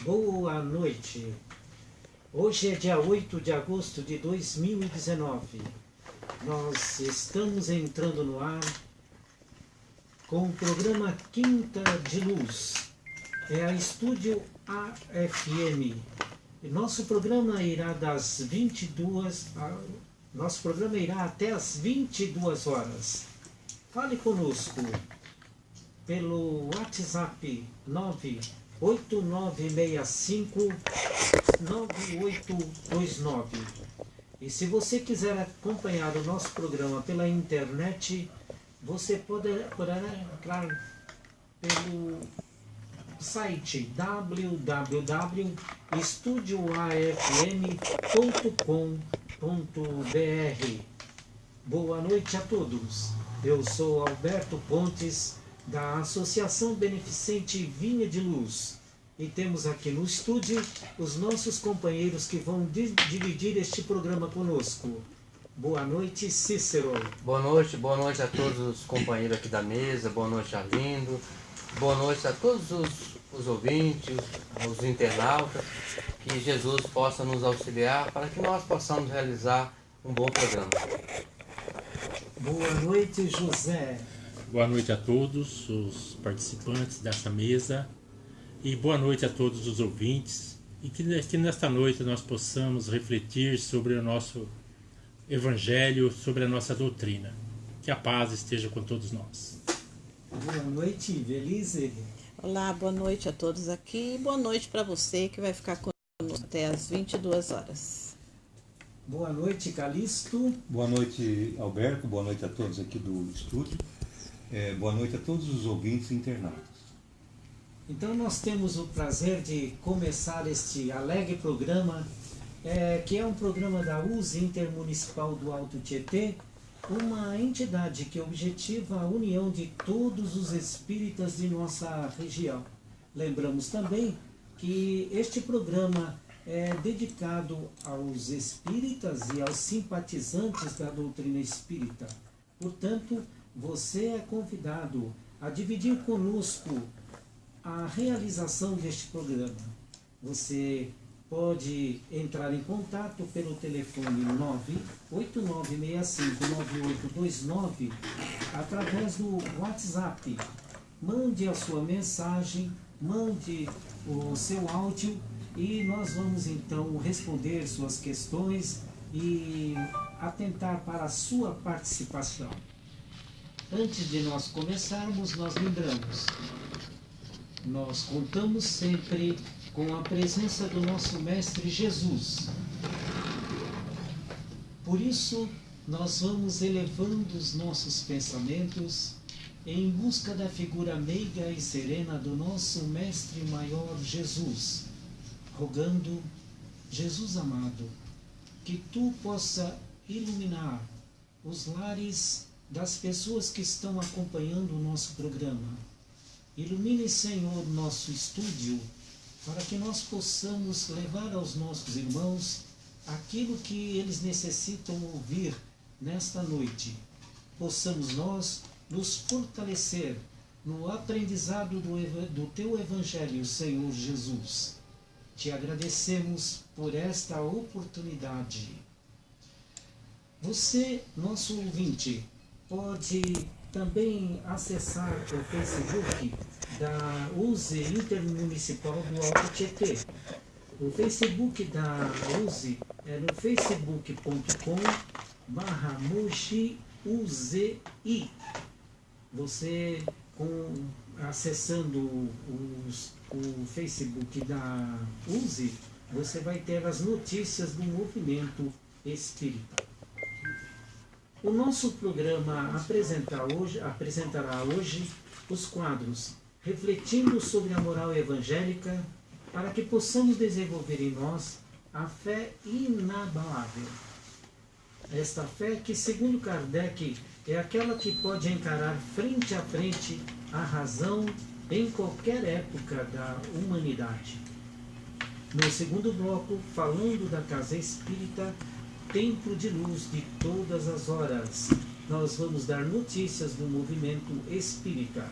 Boa noite. Hoje é dia 8 de agosto de 2019. Nós estamos entrando no ar com o programa Quinta de Luz. É a Estúdio AFM. Nosso programa irá Nosso programa irá até as 22 horas. Fale conosco pelo WhatsApp 989659829. E se você quiser acompanhar o nosso programa pela internet, você poderá entrar pelo site www.estudioafm.com.br. Boa noite a todos. Eu sou Alberto Pontes, da Associação Beneficente Vinha de Luz. E temos aqui no estúdio os nossos companheiros que vão dividir este programa conosco. Boa noite, Cícero. Boa noite a todos os companheiros aqui da mesa, boa noite, Arlindo. Boa noite a todos os ouvintes, os internautas. Que Jesus possa nos auxiliar para que nós possamos realizar um bom programa. Boa noite, José. Boa noite a todos os participantes dessa mesa e boa noite a todos os ouvintes, e que nesta noite nós possamos refletir sobre o nosso Evangelho, sobre a nossa doutrina. Que a paz esteja com todos nós. Boa noite, Belize. Olá, boa noite a todos aqui e boa noite para você que vai ficar conosco até às 22 horas. Boa noite, Calixto. Boa noite, Alberto. Boa noite a todos aqui do estúdio. Boa noite a todos os ouvintes e internautas. Então nós temos o prazer de começar este alegre programa, que é um programa da USE Intermunicipal do Alto Tietê, uma entidade que objetiva a união de todos os espíritas de nossa região. Lembramos também que este programa é dedicado aos espíritas e aos simpatizantes da doutrina espírita. Portanto, você é convidado a dividir conosco a realização deste programa. Você pode entrar em contato pelo telefone 989659829 através do WhatsApp. Mande a sua mensagem, mande o seu áudio e nós vamos então responder suas questões e atentar para a sua participação. Antes de nós começarmos, nós lembramos, nós contamos sempre com a presença do nosso Mestre Jesus. Por isso, nós vamos elevando os nossos pensamentos em busca da figura meiga e serena do nosso Mestre Maior Jesus, rogando, Jesus amado, que Tu possa iluminar os lares das pessoas que estão acompanhando o nosso programa. Ilumine, Senhor, nosso estúdio, para que nós possamos levar aos nossos irmãos aquilo que eles necessitam ouvir nesta noite. Possamos nós nos fortalecer no aprendizado do Teu Evangelho, Senhor Jesus. Te agradecemos por esta oportunidade. Você, nosso ouvinte, pode também acessar o Facebook da USE Intermunicipal do Alto Tietê. O Facebook da USE é no facebook.com/mogiuzi. Você, acessando o Facebook da USE, você vai ter as notícias do movimento espírita. O nosso programa apresentará hoje os quadros Refletindo sobre a Moral Evangélica, para que possamos desenvolver em nós a fé inabalável. Esta fé que, segundo Kardec, é aquela que pode encarar frente a frente a razão em qualquer época da humanidade. No segundo bloco, falando da Casa Espírita, Templo de Luz de Todas as Horas, nós vamos dar notícias do movimento espírita.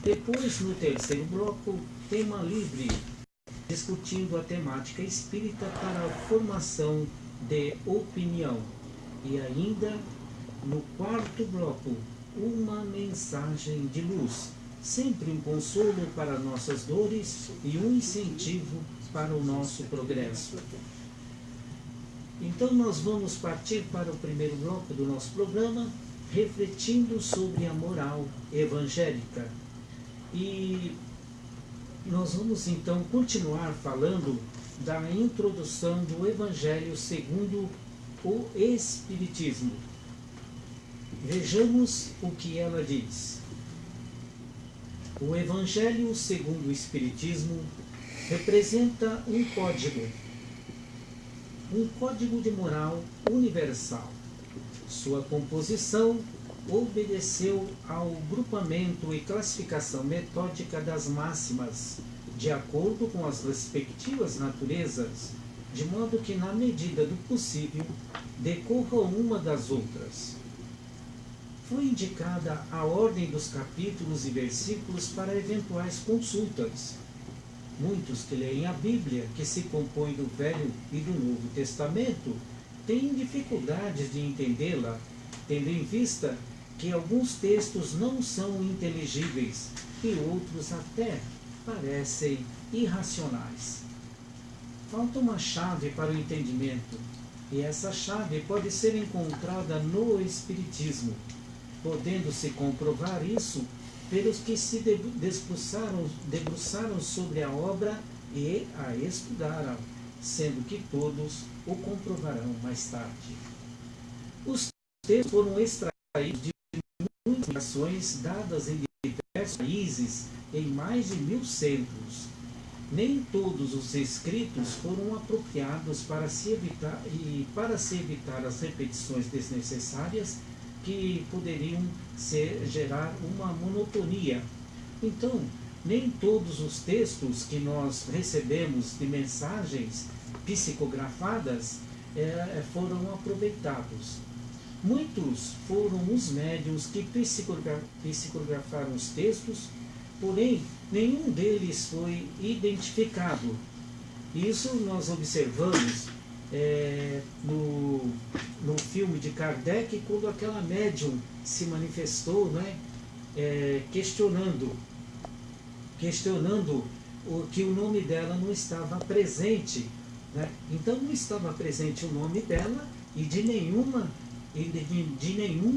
Depois, no terceiro bloco, tema livre, discutindo a temática espírita para a formação de opinião. E ainda, no quarto bloco, uma mensagem de luz, sempre um consolo para nossas dores e um incentivo para o nosso progresso. Então nós vamos partir para o primeiro bloco do nosso programa, refletindo sobre a moral evangélica. E nós vamos então continuar falando da introdução do Evangelho segundo o Espiritismo. Vejamos o que ela diz. O Evangelho segundo o Espiritismo representa um código de moral universal. Sua composição obedeceu ao grupamento e classificação metódica das máximas, de acordo com as respectivas naturezas, de modo que, na medida do possível, decorra uma das outras. Foi indicada a ordem dos capítulos e versículos para eventuais consultas. Muitos que leem a Bíblia, que se compõe do Velho e do Novo Testamento, têm dificuldades de entendê-la, tendo em vista que alguns textos não são inteligíveis e outros até parecem irracionais. Falta uma chave para o entendimento, e essa chave pode ser encontrada no Espiritismo, podendo-se comprovar isso pelos que se debruçaram sobre a obra e a estudaram, sendo que todos o comprovarão mais tarde. Os textos foram extraídos de muitas publicações dadas em diversos países em mais de 1000 centros. Nem todos os escritos foram apropriados para se evitar as repetições desnecessárias que poderiam gerar uma monotonia. Então, nem todos os textos que nós recebemos de mensagens psicografadas foram aproveitados. Muitos foram os médiuns que psicografaram os textos, porém, nenhum deles foi identificado. Isso nós observamos no filme de Kardec, quando aquela médium se manifestou, questionando que o nome dela não estava presente. Então não estava presente o nome dela e de nenhum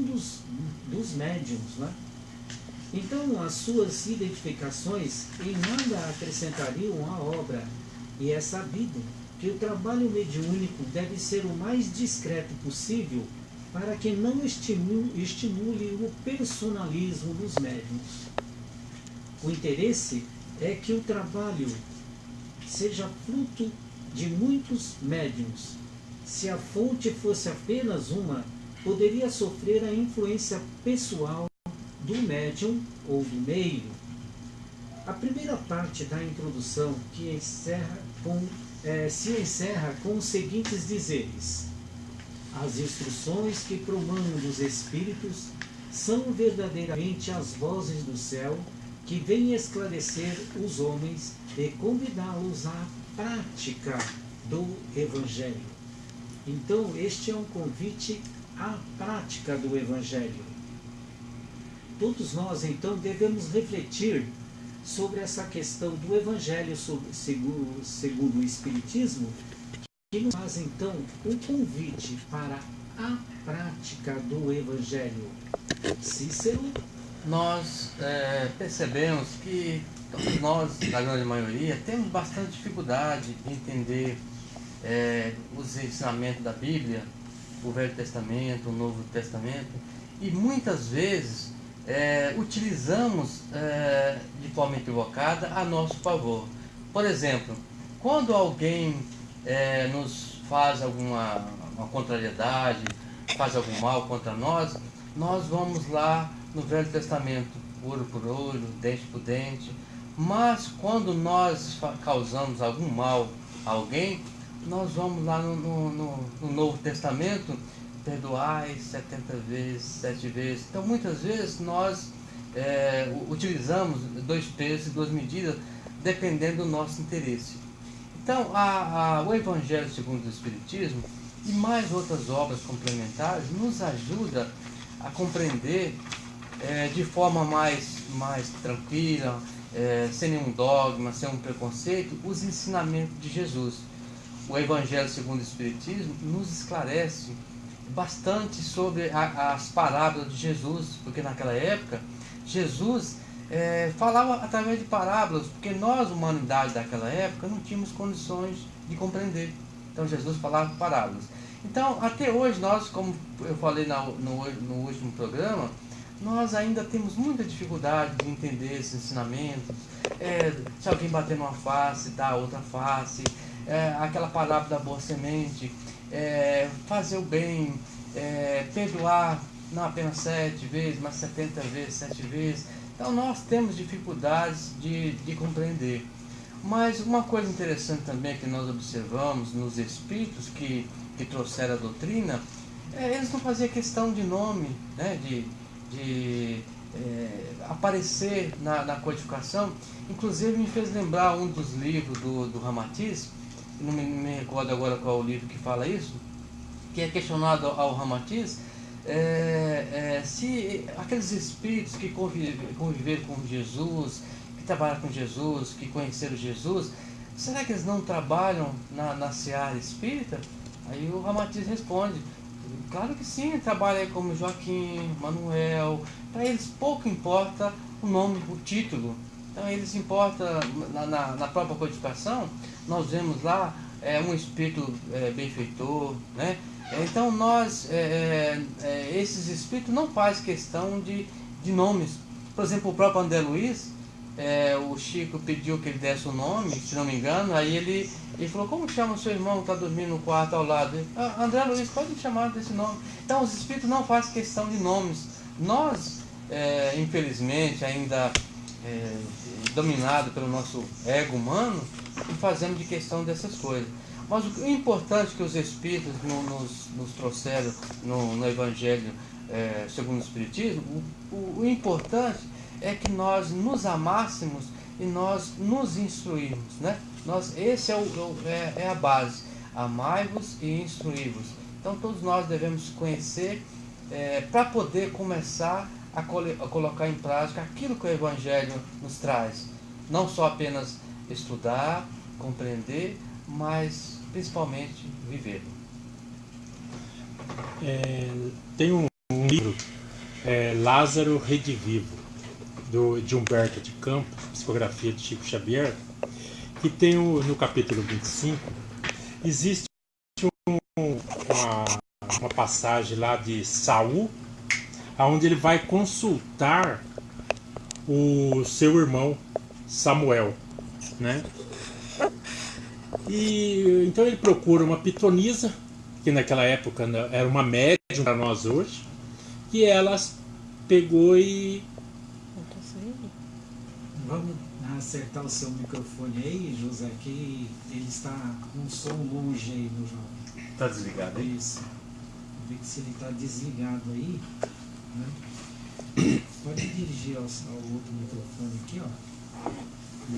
dos médiums. Então as suas identificações em nada acrescentariam à obra, e é sabido que o trabalho mediúnico deve ser o mais discreto possível para que não estimule o personalismo dos médiuns. O interesse é que o trabalho seja fruto de muitos médiuns. Se a fonte fosse apenas uma, poderia sofrer a influência pessoal do médium ou do meio. A primeira parte da introdução se encerra com os seguintes dizeres: as instruções que promanam dos Espíritos são verdadeiramente as vozes do céu que vêm esclarecer os homens e convidá-los à prática do Evangelho. Então, este é um convite à prática do Evangelho. Todos nós, então, devemos refletir sobre essa questão do Evangelho segundo o Espiritismo, que nos faz, então, um convite para a prática do Evangelho. Cícero? Nós percebemos que todos nós, na grande maioria, temos bastante dificuldade em entender os ensinamentos da Bíblia, o Velho Testamento, o Novo Testamento, e muitas vezes utilizamos de forma equivocada a nosso favor. Por exemplo, quando alguém nos faz alguma contrariedade, faz algum mal contra nós, nós vamos lá no Velho Testamento, olho por olho, dente por dente. Mas quando nós causamos algum mal a alguém, nós vamos lá no Novo Testamento, perdoai 70 vezes, 7 vezes. Então muitas vezes nós utilizamos 2 pesos e 2 medidas, dependendo do nosso interesse. Então, o Evangelho segundo o Espiritismo e mais outras obras complementares nos ajuda a compreender de forma mais tranquila, sem nenhum dogma, sem um preconceito, os ensinamentos de Jesus. O Evangelho segundo o Espiritismo nos esclarece bastante sobre as parábolas de Jesus, porque naquela época Jesus falava através de parábolas, porque nós, humanidade daquela época, não tínhamos condições de compreender. Então Jesus falava parábolas. Então, até hoje, nós, como eu falei no último programa, nós ainda temos muita dificuldade de entender esses ensinamentos. Se alguém bater numa face, dá outra face. Aquela parábola da boa semente, fazer o bem, perdoar não apenas 7 vezes, mas 70 vezes, 7 vezes. Então nós temos dificuldades de compreender. Mas uma coisa interessante também que nós observamos nos espíritos que trouxeram a doutrina, eles não faziam questão de nome, né, de aparecer na codificação. Inclusive me fez lembrar um dos livros do Ramatiz, não me recordo agora qual é o livro que fala isso, que é questionado ao Ramatiz se aqueles espíritos que conviveram com Jesus, que trabalharam com Jesus, que conheceram Jesus, será que eles não trabalham na seara espírita? Aí o Ramatiz responde: claro que sim, trabalha aí como Joaquim, Manuel. Para eles pouco importa o nome, o título. Então eles importam na própria codificação. Nós vemos lá um espírito benfeitor, né? Então nós, esses espíritos não fazem questão de nomes. Por exemplo, o próprio André Luiz, o Chico pediu que ele desse o nome, se não me engano. Aí ele falou: como chama o seu irmão que está dormindo no quarto ao lado? André Luiz, pode me chamar desse nome. Então os espíritos não fazem questão de nomes. Nós, infelizmente, ainda dominado pelo nosso ego humano, e fazemos de questão dessas coisas. Mas o importante que os espíritos nos trouxeram no Evangelho segundo o Espiritismo, o importante é que nós nos amássemos e nós nos instruímos, né? Esse é a base. Amai-vos e instruí-vos. Então todos nós devemos conhecer para poder começar a colocar em prática aquilo que o Evangelho nos traz. Não só apenas estudar, compreender, mas principalmente viver. Tem um livro, Lázaro Redivivo, de Humberto de Campos, psicografia de Chico Xavier, que tem no capítulo 25, existe uma passagem lá de Saul, onde ele vai consultar o seu irmão Samuel, né? E então ele procura uma pitonisa, que naquela época era uma médium para nós hoje, e ela pegou e... Vamos acertar o seu microfone aí, José, que ele está com um som longe aí no jovem. Está desligado aí? Isso. Vê se ele está desligado aí, né? Pode dirigir ao outro microfone aqui, ó.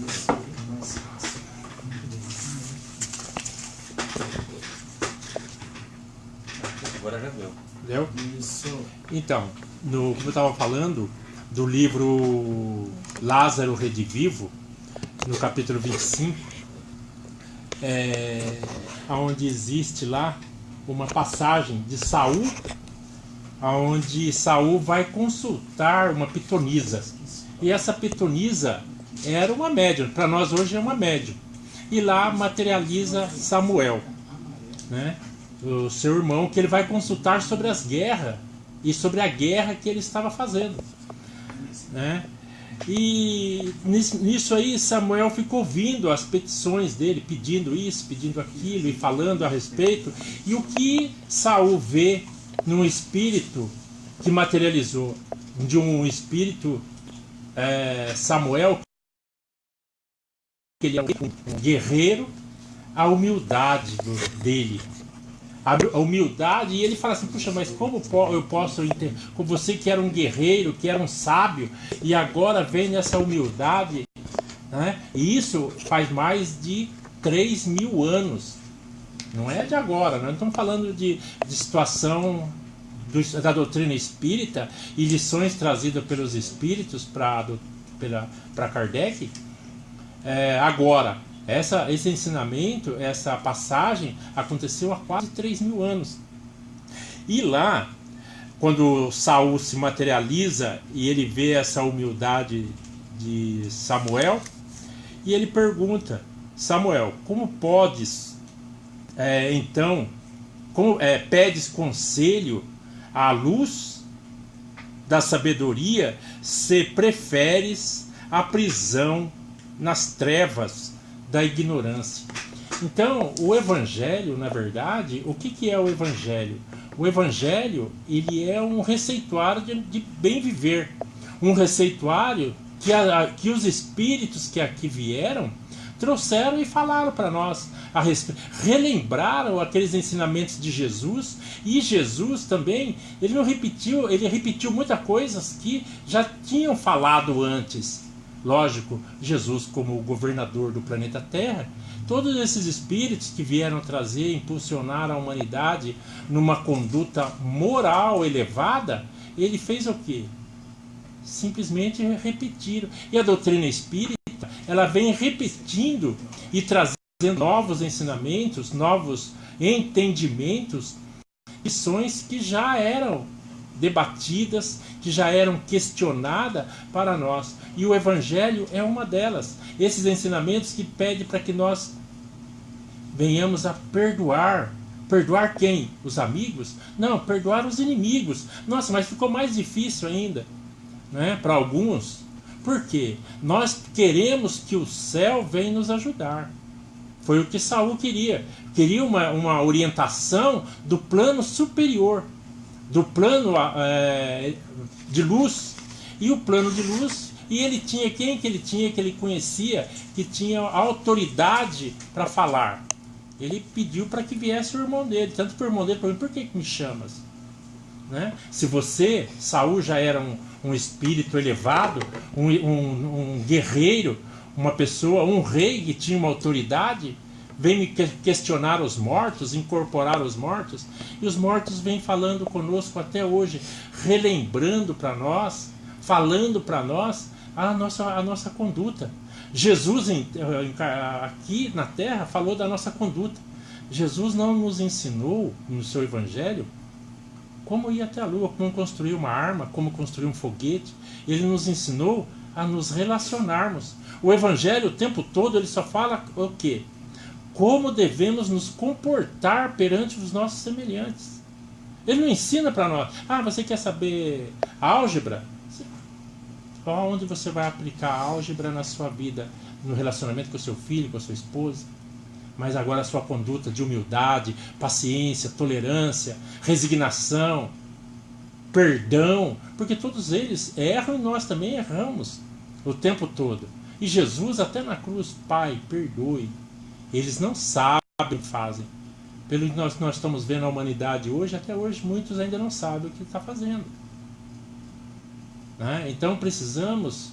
Isso, fica mais fácil. Muito bem. Agora já deu. Entendeu? Isso. Então, como eu estava falando, do livro Lázaro Redivivo, no capítulo 25, onde existe lá uma passagem de Saul, onde Saul vai consultar uma pitonisa. E essa pitonisa era uma médium, para nós hoje é uma médium. E lá materializa Samuel, né? O seu irmão, que ele vai consultar sobre as guerras e sobre a guerra que ele estava fazendo, né? E nisso aí Samuel ficou ouvindo as petições dele, pedindo isso, pedindo aquilo e falando a respeito. E o que Saul vê num espírito que materializou, de um espírito Samuel, que ele é um guerreiro, a humildade dele, a humildade, e ele fala assim: puxa, mas como eu posso entender, com você que era um guerreiro, que era um sábio, e agora vem nessa humildade, né? E isso faz mais de 3.000 anos. Não é de agora, nós não estamos falando de situação da doutrina espírita e lições trazidas pelos espíritos para Kardec. Agora, esse ensinamento, essa passagem aconteceu há quase 3.000 anos. E lá, quando Saul se materializa e ele vê essa humildade de Samuel, e ele pergunta: Samuel, como podes, então, pedes conselho à luz da sabedoria se preferes a prisão nas trevas da ignorância? Então, o Evangelho, na verdade, o que é o Evangelho? O Evangelho, ele é um receituário de bem viver, um receituário que os espíritos que aqui vieram trouxeram e falaram para nós, relembraram aqueles ensinamentos de Jesus. E Jesus também, ele repetiu muitas coisas que já tinham falado antes. Lógico, Jesus como o governador do planeta Terra, todos esses espíritos que vieram trazer, impulsionar a humanidade numa conduta moral elevada, ele fez o quê? Simplesmente repetiram. E a doutrina espírita, ela vem repetindo e trazendo novos ensinamentos, novos entendimentos, lições que já eram debatidas, que já eram questionadas para nós. E o Evangelho é uma delas. Esses ensinamentos que pedem para que nós venhamos a perdoar. Perdoar quem? Os amigos? Não, perdoar os inimigos. Nossa, mas ficou mais difícil ainda, né, para alguns. Por quê? Nós queremos que o céu venha nos ajudar. Foi o que Saul queria. Queria uma orientação do plano superior, do plano de luz. E o plano de luz, e ele tinha quem que ele tinha, que ele conhecia, que tinha autoridade para falar. Ele pediu para que viesse o irmão dele. Tanto para o irmão dele, por que me chamas? Né? Se você, Saul, já era um espírito elevado, um guerreiro, uma pessoa, um rei que tinha uma autoridade, vem me questionar os mortos, incorporar os mortos, e os mortos vêm falando conosco até hoje, relembrando para nós, falando para nós a nossa conduta. Jesus aqui na Terra falou da nossa conduta. Jesus não nos ensinou no seu Evangelho como ir até a Lua, como construir uma arma, como construir um foguete. Ele nos ensinou a nos relacionarmos. O Evangelho o tempo todo ele só fala o quê? Como devemos nos comportar perante os nossos semelhantes. Ele não ensina para nós: você quer saber álgebra? Onde você vai aplicar a álgebra na sua vida, no relacionamento com o seu filho, com a sua esposa? Mas agora a sua conduta de humildade, paciência, tolerância, resignação, perdão, porque todos eles erram e nós também erramos o tempo todo. E Jesus até na cruz: Pai, perdoe. Eles não sabem o que fazem. Pelo que nós estamos vendo a humanidade hoje, até hoje muitos ainda não sabem o que está fazendo. Né? Então precisamos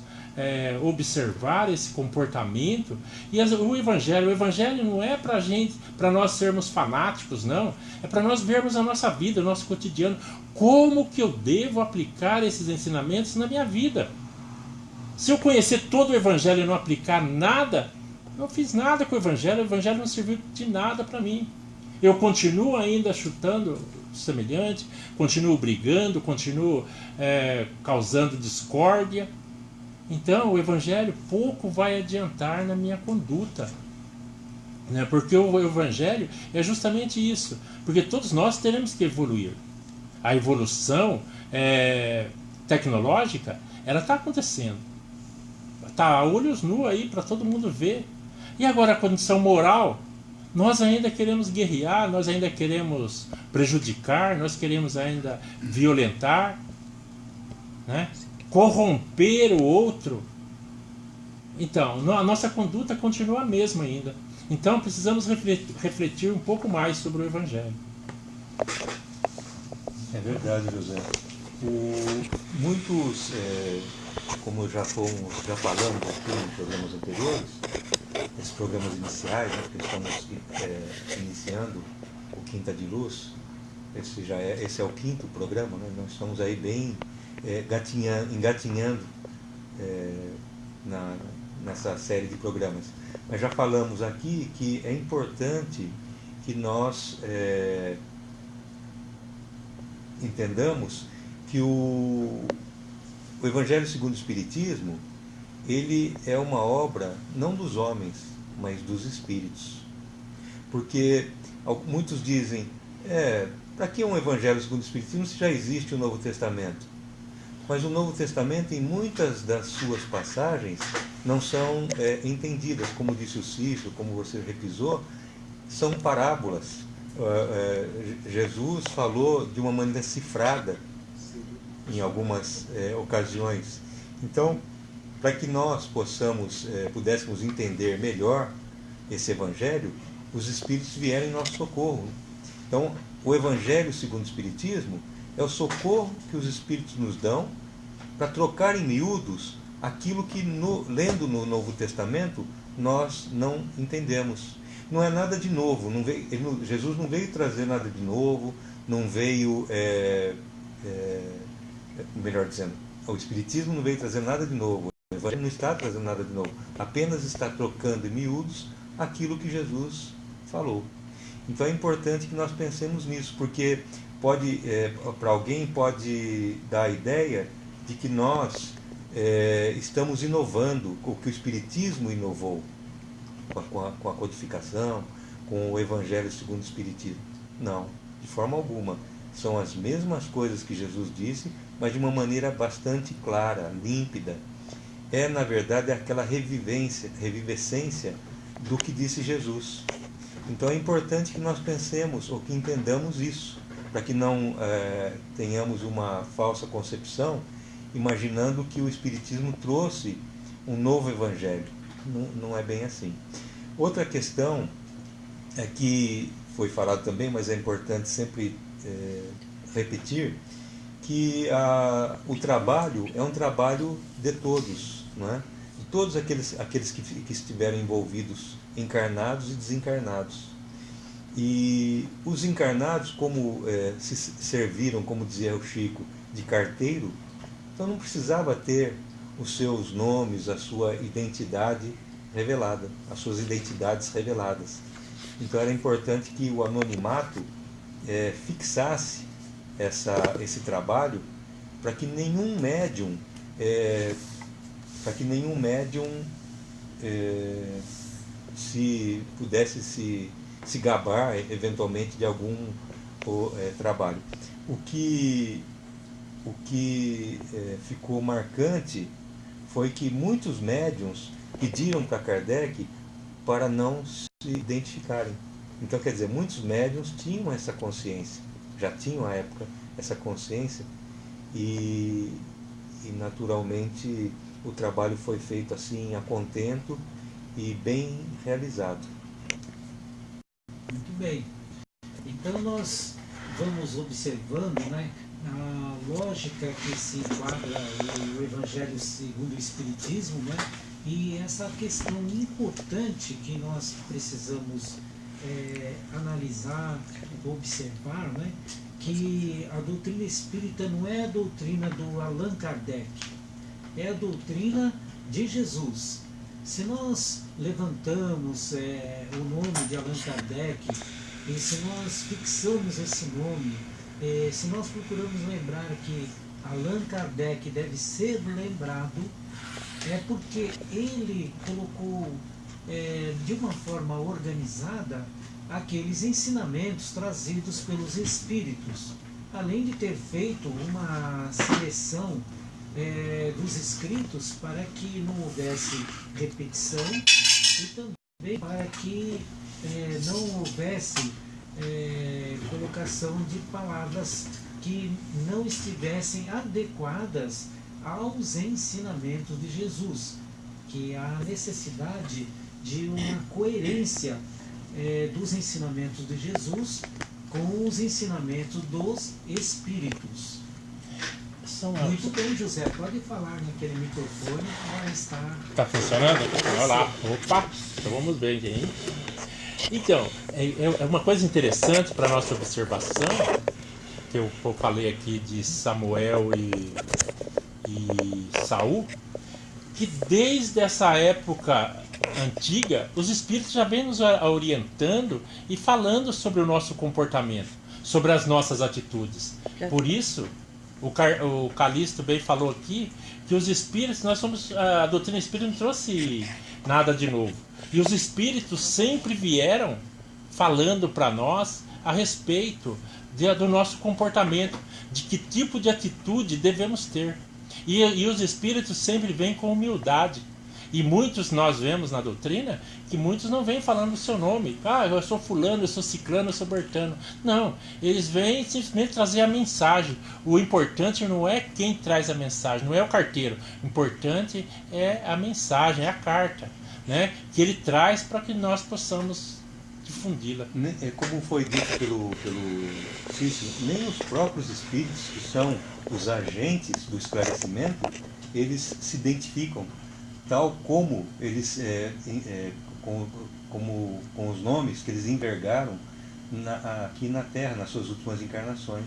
observar esse comportamento. E o Evangelho não é para nós sermos fanáticos, não. É para nós vermos a nossa vida, o nosso cotidiano. Como que eu devo aplicar esses ensinamentos na minha vida? Se eu conhecer todo o Evangelho e não aplicar nada, não fiz nada com o Evangelho não serviu de nada para mim. Eu continuo ainda chutando semelhante, continuo brigando, continuo causando discórdia. Então o Evangelho pouco vai adiantar na minha conduta, né? Porque o Evangelho é justamente isso, porque todos nós teremos que evoluir. A evolução tecnológica, ela está acontecendo, está a olhos nus aí para todo mundo ver. E agora a condição moral, nós ainda queremos guerrear, nós ainda queremos prejudicar, nós queremos ainda violentar, né? Corromper o outro. Então, a nossa conduta continua a mesma ainda. Então precisamos refletir um pouco mais sobre o Evangelho. É verdade, José. Muitos, como já falamos aqui em programas anteriores, esses programas iniciais, né, porque estamos iniciando o Quinta de Luz. Esse é o quinto programa, né? Nós estamos aí bem engatinhando nessa série de programas. Mas já falamos aqui que é importante que nós entendamos que o Evangelho segundo o Espiritismo, ele é uma obra não dos homens, mas dos espíritos. Porque muitos dizem, para que um Evangelho segundo o Espiritismo se já existe o Novo Testamento? Mas o Novo Testamento, em muitas das suas passagens, não são entendidas, como disse o Cícero, como você repisou, são parábolas. Jesus falou de uma maneira cifrada em algumas ocasiões. Então, para que nós pudéssemos entender melhor esse Evangelho, os Espíritos vieram em nosso socorro. Então, o Evangelho segundo o Espiritismo é o socorro que os Espíritos nos dão para trocar em miúdos aquilo que, lendo no Novo Testamento, nós não entendemos. Não é nada de novo. Jesus não veio trazer nada de novo, não veio, melhor dizendo, o Espiritismo não veio trazer nada de novo. O Evangelho não está trazendo nada de novo. Apenas está trocando em miúdos aquilo que Jesus falou. Então é importante que nós pensemos nisso, porque para alguém pode dar a ideia de que nós estamos inovando o que o Espiritismo inovou com a codificação, com o Evangelho segundo o Espiritismo. Não, de forma alguma. São as mesmas coisas que Jesus disse, mas de uma maneira bastante clara, límpida. Na verdade, aquela revivescência do que disse Jesus. Então é importante que nós pensemos ou que entendamos isso, para que não tenhamos uma falsa concepção, imaginando que o Espiritismo trouxe um novo Evangelho. Não é bem assim. Outra questão é que foi falado também, mas é importante sempre repetir, que o trabalho é um trabalho de todos, não é? De todos aqueles que estiveram envolvidos, encarnados e desencarnados. E os encarnados, como se serviram, como dizia o Chico, de carteiro, então não precisava ter os seus nomes, a sua identidade revelada, as suas identidades reveladas. Então era importante que o anonimato fixasse esse trabalho para que nenhum médium se pudesse se gabar eventualmente de algum trabalho. O que ficou marcante foi que muitos médiuns pediram para Kardec para não se identificarem. Então, quer dizer, muitos médiuns tinham essa consciência, já tinham à época essa consciência, e naturalmente o trabalho foi feito assim a contento e bem realizado. Muito bem. Então nós vamos observando, né, a lógica que se enquadra o Evangelho segundo o Espiritismo, né, e essa questão importante que nós precisamos analisar, observar, né, que a doutrina espírita não é a doutrina do Allan Kardec, é a doutrina de Jesus. Se nós levantamos o nome de Allan Kardec, e se nós fixamos esse nome, se nós procuramos lembrar que Allan Kardec deve ser lembrado, é porque ele colocou de uma forma organizada aqueles ensinamentos trazidos pelos espíritos, além de ter feito uma seleção dos escritos para que não houvesse repetição e também para que não houvesse colocação de palavras que não estivessem adequadas aos ensinamentos de Jesus, que há necessidade de uma coerência dos ensinamentos de Jesus com os ensinamentos dos Espíritos. são Muito bem, José. Pode falar naquele microfone que vai estar... Tá funcionando? Olha lá. Opa, então vamos ver, gente. Então, é uma coisa interessante para nossa observação, que eu falei aqui de Samuel e Saul, que desde essa época antiga, os Espíritos já vêm nos orientando e falando sobre o nosso comportamento, sobre as nossas atitudes. Por isso, o Calixto bem falou aqui que os Espíritos, a doutrina espírita não trouxe nada de novo. E os Espíritos sempre vieram falando para nós a respeito do nosso comportamento, de que tipo de atitude devemos ter. E os Espíritos sempre vêm com humildade. E muitos nós vemos na doutrina que muitos não vêm falando o seu nome. Ah, eu sou fulano, eu sou ciclano, eu sou bertano. Não, eles vêm simplesmente trazer a mensagem. O importante não é quem traz a mensagem, não é o carteiro. O importante é a mensagem, é a carta, né, que ele traz para que nós possamos difundi-la. Como foi dito pelo Cícero, nem os próprios espíritos, que são os agentes do esclarecimento, eles se identificam, tal como eles, com os nomes que eles envergaram aqui na Terra, nas suas últimas encarnações.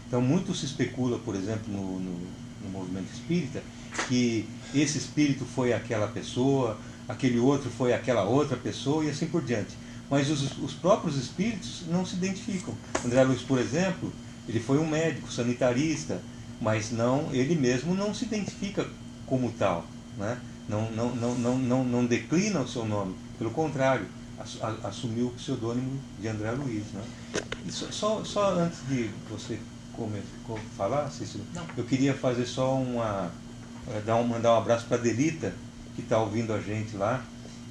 Então, muito se especula, por exemplo, no movimento espírita, que esse espírito foi aquela pessoa, aquele outro foi aquela outra pessoa e assim por diante. Mas os próprios espíritos não se identificam. André Luiz, por exemplo, ele foi um médico, sanitarista, mas ele mesmo não se identifica como tal, né? Não declina o seu nome, pelo contrário, assumiu o pseudônimo de André Luiz, né? E só antes de você falar, Cícero, eu queria fazer só mandar um abraço para a Delita, que está ouvindo a gente lá.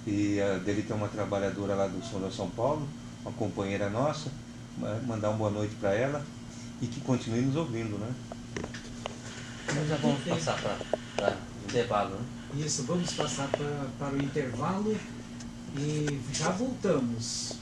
E a Delita é uma trabalhadora lá do São Paulo, uma companheira nossa. Mandar uma boa noite para ela e que continue nos ouvindo, né? Nós já vamos passar para o intervalo, né? Isso, vamos passar para o intervalo e já voltamos.